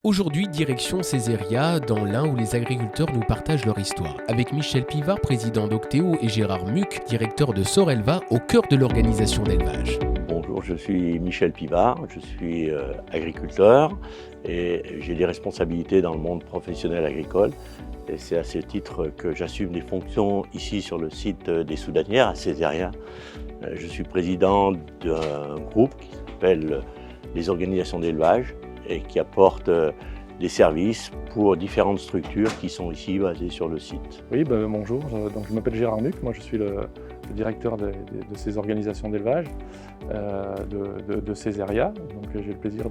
Aujourd'hui, direction Césaria, dans l'Ain où les agriculteurs nous partagent leur histoire. Avec Michel Pivard, président d'Octéo, et Gérard Muc, directeur de Sorelva, au cœur de l'organisation d'élevage. Bonjour, je suis Michel Pivard, je suis agriculteur et j'ai des responsabilités dans le monde professionnel agricole. Et c'est à ce titre que j'assume des fonctions ici sur le site des Soudanières à Césaria. Je suis président d'un groupe qui s'appelle les organisations d'élevage et qui apporte des services pour différentes structures qui sont ici basées sur le site. Oui, bonjour, je m'appelle Gérard Muc, moi je suis le directeur de ces organisations d'élevage de Césaria. Donc j'ai le plaisir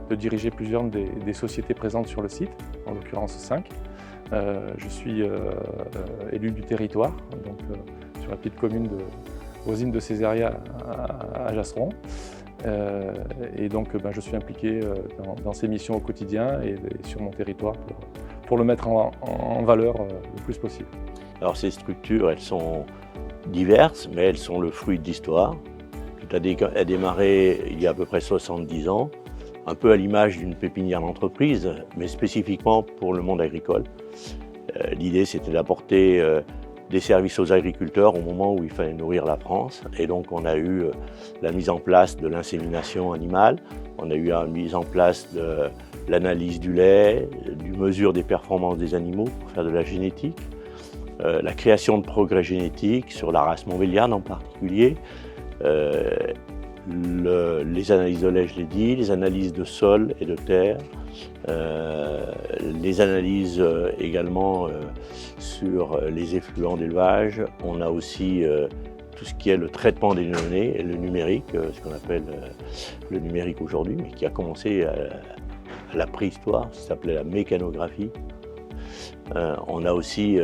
de diriger plusieurs des sociétés présentes sur le site, en l'occurrence 5. Je suis élu du territoire, donc sur la petite commune voisine de Césaria à Jasseron. Et donc je suis impliqué dans ces missions au quotidien et sur mon territoire pour le mettre en valeur le plus possible. Alors ces structures, elles sont diverses, mais elles sont le fruit de l'histoire. Tout a démarré il y a à peu près 70 ans, un peu à l'image d'une pépinière d'entreprise, mais spécifiquement pour le monde agricole. L'idée, c'était d'apporter des services aux agriculteurs au moment où il fallait nourrir la France. Et donc on a eu la mise en place de l'insémination animale, on a eu la mise en place de l'analyse du lait, du mesure des performances des animaux pour faire de la génétique, la création de progrès génétiques sur la race montbéliarde en particulier, les analyses de lait, je l'ai dit, les analyses de sol et de terre, les analyses également sur les effluents d'élevage. On a aussi tout ce qui est le traitement des données et le numérique, ce qu'on appelle le numérique aujourd'hui, mais qui a commencé à la préhistoire, ça s'appelait la mécanographie. On a aussi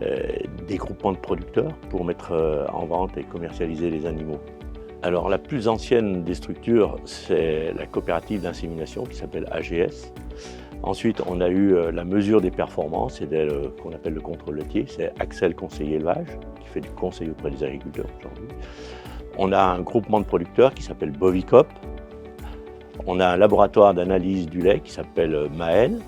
des groupements de producteurs pour mettre en vente et commercialiser les animaux. Alors la plus ancienne des structures, c'est la coopérative d'insémination qui s'appelle AGS. Ensuite, on a eu la mesure des performances, c'est qu'on appelle le contrôle laitier, c'est Axel Conseiller Élevage, qui fait du conseil auprès des agriculteurs aujourd'hui. On a un groupement de producteurs qui s'appelle Bovicop. On a un laboratoire d'analyse du lait qui s'appelle Maël.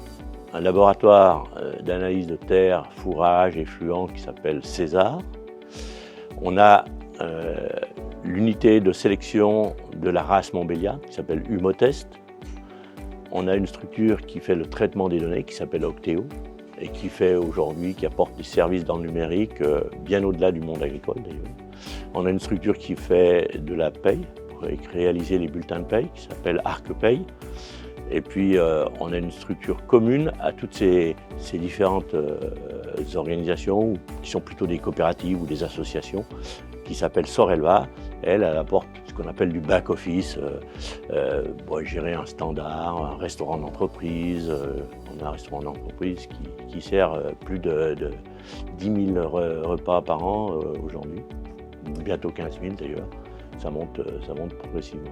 Un laboratoire d'analyse de terre, fourrage, effluents qui s'appelle César. On a l'unité de sélection de la race montbéliarde qui s'appelle Humotest. On a une structure qui fait le traitement des données qui s'appelle Octéo et qui fait aujourd'hui, qui apporte des services dans le numérique bien au-delà du monde agricole d'ailleurs. On a une structure qui fait de la paye pour réaliser les bulletins de paye qui s'appelle ArcPay. Et puis on a une structure commune à toutes ces différentes organisations qui sont plutôt des coopératives ou des associations qui s'appelle Sorelva. Elle apporte ce qu'on appelle du back-office, gérer un standard, un restaurant d'entreprise. On a un restaurant d'entreprise qui sert plus de 10 000 repas par an aujourd'hui, bientôt 15 000 d'ailleurs. Ça monte progressivement.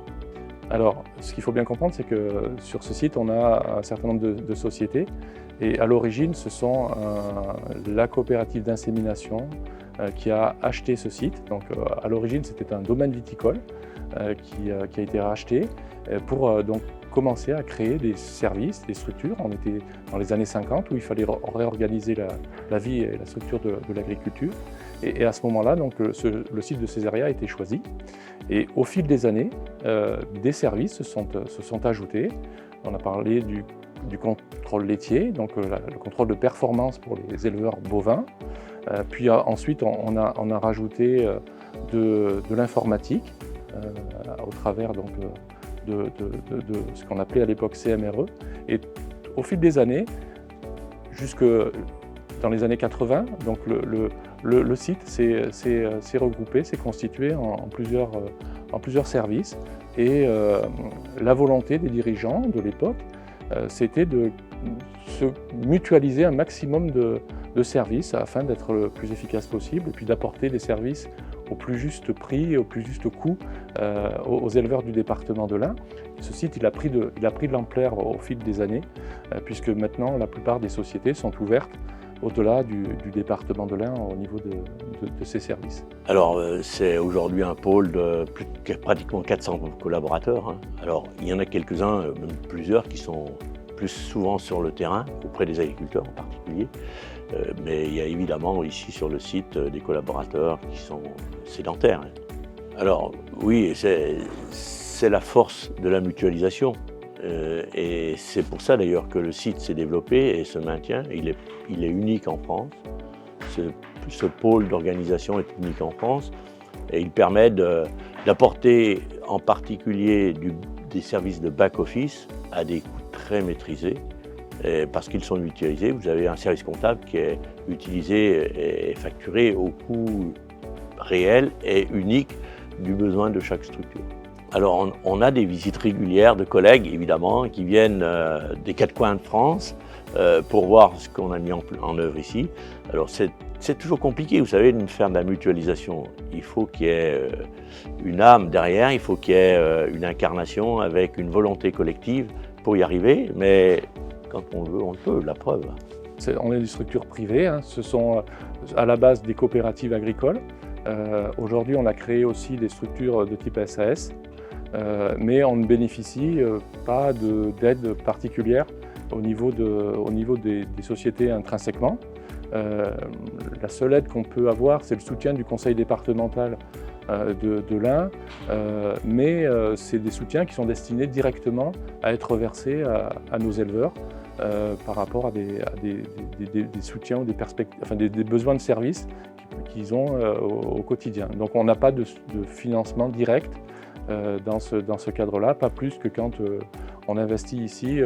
Alors, ce qu'il faut bien comprendre, c'est que sur ce site, on a un certain nombre de sociétés. Et à l'origine, ce sont la coopérative d'insémination qui a acheté ce site. Donc, à l'origine, c'était un domaine viticole qui a été racheté pour donc commencer à créer des services, des structures. On était dans les années 50 où il fallait réorganiser la vie et la structure de l'agriculture. Et à ce moment-là, donc, le site de Césaria a été choisi. Et au fil des années, des services se sont ajoutés. On a parlé du contrôle laitier, donc le contrôle de performance pour les éleveurs bovins. Puis ensuite, on a rajouté de l'informatique au travers donc, de ce qu'on appelait à l'époque CMRE. Et au fil des années, jusque dans les années 80, donc le site s'est regroupé, s'est constitué en plusieurs services. Et la volonté des dirigeants de l'époque, c'était de se mutualiser un maximum de services afin d'être le plus efficace possible et puis d'apporter des services au plus juste prix et au plus juste coût aux éleveurs du département de l'Ain. Ce site il a pris de l'ampleur au fil des années puisque maintenant la plupart des sociétés sont ouvertes au-delà du département de l'Ain au niveau de ces services. Alors c'est aujourd'hui un pôle de pratiquement 400 collaborateurs. Alors il y en a quelques-uns, même plusieurs, qui sont plus souvent sur le terrain, auprès des agriculteurs en particulier. Mais il y a évidemment ici sur le site des collaborateurs qui sont sédentaires. Alors oui, c'est la force de la mutualisation. Et c'est pour ça d'ailleurs que le site s'est développé et se maintient. Il est unique en France. Ce pôle d'organisation est unique en France. Et il permet d'apporter en particulier des services de back-office à des coûts très maîtrisés. Et parce qu'ils sont mutualisés, vous avez un service comptable qui est utilisé et facturé au coût réel et unique du besoin de chaque structure. Alors on a des visites régulières de collègues évidemment qui viennent des quatre coins de France pour voir ce qu'on a mis en œuvre ici. Alors c'est toujours compliqué, vous savez, de faire de la mutualisation. Il faut qu'il y ait une âme derrière, il faut qu'il y ait une incarnation avec une volonté collective pour y arriver, mais quand on veut, on le peut, la preuve. On est des structures privées, hein. Ce sont à la base des coopératives agricoles. Aujourd'hui, on a créé aussi des structures de type SAS, mais on ne bénéficie pas d'aide particulière au niveau des sociétés intrinsèquement. La seule aide qu'on peut avoir, c'est le soutien du conseil départemental de l'Ain, mais c'est des soutiens qui sont destinés directement à être versés à nos éleveurs par rapport à des soutiens ou des besoins de services qu'ils ont au quotidien. Donc on n'a pas de financement direct dans ce cadre-là, pas plus que quand on investit ici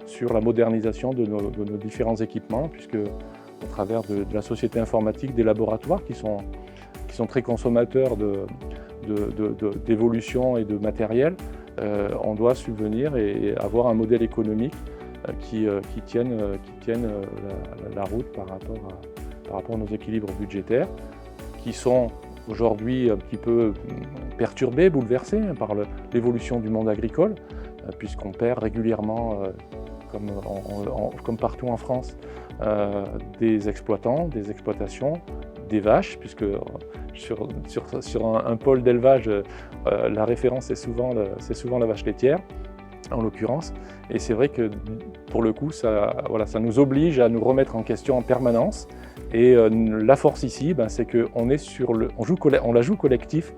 sur la modernisation de nos différents équipements, puisque au travers de la société informatique, des laboratoires qui sont très consommateurs d'évolution et de matériel, on doit subvenir et avoir un modèle économique qui tienne la route par rapport à nos équilibres budgétaires, qui sont aujourd'hui un petit peu perturbés, bouleversés par l'évolution du monde agricole, puisqu'on perd régulièrement, comme partout en France, des exploitants, des exploitations, des vaches, puisque sur un pôle d'élevage, la référence c'est souvent la vache laitière, en l'occurrence. Et c'est vrai que pour le coup, ça nous oblige à nous remettre en question en permanence. Et la force ici, c'est qu'on la joue collectif,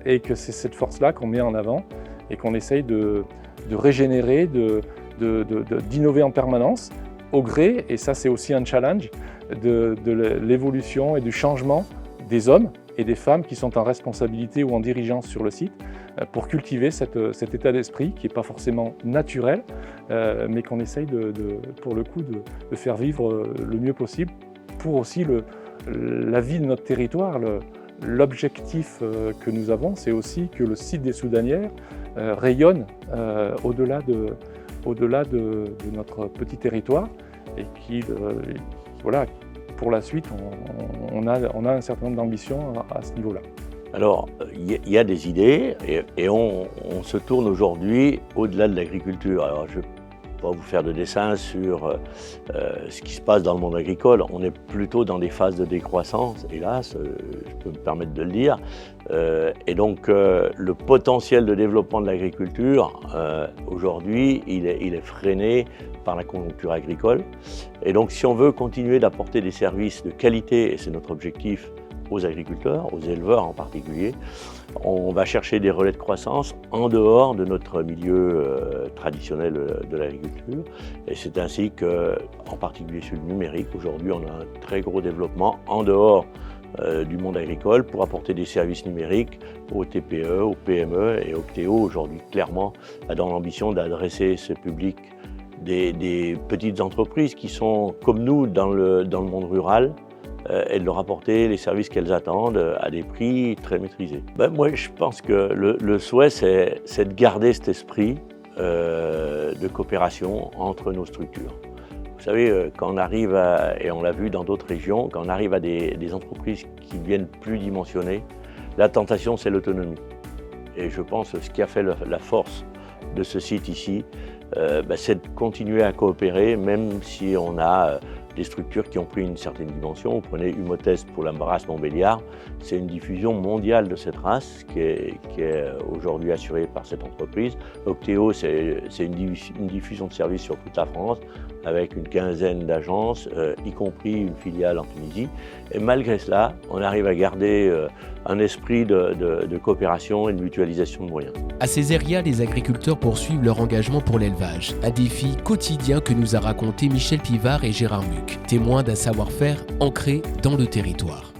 et que c'est cette force-là qu'on met en avant et qu'on essaye de régénérer, d'innover en permanence au gré, et ça c'est aussi un challenge, de l'évolution et du changement des hommes et des femmes qui sont en responsabilité ou en dirigeance sur le site, pour cultiver cet état d'esprit qui n'est pas forcément naturel, mais qu'on essaye pour le coup de faire vivre le mieux possible pour aussi la vie de notre territoire. L'objectif que nous avons, c'est aussi que le site des Soudanières rayonne au-delà de notre petit territoire, et pour la suite, on a un certain nombre d'ambitions à ce niveau-là. Alors, il y a des idées et on se tourne aujourd'hui au-delà de l'agriculture. Alors, je ne vais pas vous faire de dessin sur ce qui se passe dans le monde agricole. On est plutôt dans des phases de décroissance, hélas, je peux me permettre de le dire. Et donc, le potentiel de développement de l'agriculture, aujourd'hui, il est freiné par la conjoncture agricole. Et donc, si on veut continuer d'apporter des services de qualité, et c'est notre objectif, aux agriculteurs, aux éleveurs en particulier, on va chercher des relais de croissance en dehors de notre milieu traditionnel de l'agriculture. Et c'est ainsi que, en particulier sur le numérique, aujourd'hui on a un très gros développement en dehors du monde agricole pour apporter des services numériques aux TPE, aux PME, et Octéo aujourd'hui clairement a dans l'ambition d'adresser ce public des petites entreprises qui sont comme nous dans le monde rural, et de leur apporter les services qu'elles attendent à des prix très maîtrisés. Moi, je pense que le souhait, c'est de garder cet esprit de coopération entre nos structures. Vous savez, quand on arrive et on l'a vu dans d'autres régions, quand on arrive à des entreprises qui deviennent plus dimensionnées, la tentation, c'est l'autonomie. Et je pense que ce qui a fait la force de ce site ici, c'est de continuer à coopérer, même si on a des structures qui ont pris une certaine dimension. Vous prenez Humotest pour la race Montbéliard, c'est une diffusion mondiale de cette race qui est aujourd'hui assurée par cette entreprise. Octéo, c'est une diffusion de services sur toute la France avec une quinzaine d'agences, y compris une filiale en Tunisie. Et malgré cela, on arrive à garder un esprit de coopération et de mutualisation de moyens. À Césaria, les agriculteurs poursuivent leur engagement pour l'élevage, un défi quotidien que nous a raconté Michel Pivard et Gérard Muc, témoins d'un savoir-faire ancré dans le territoire.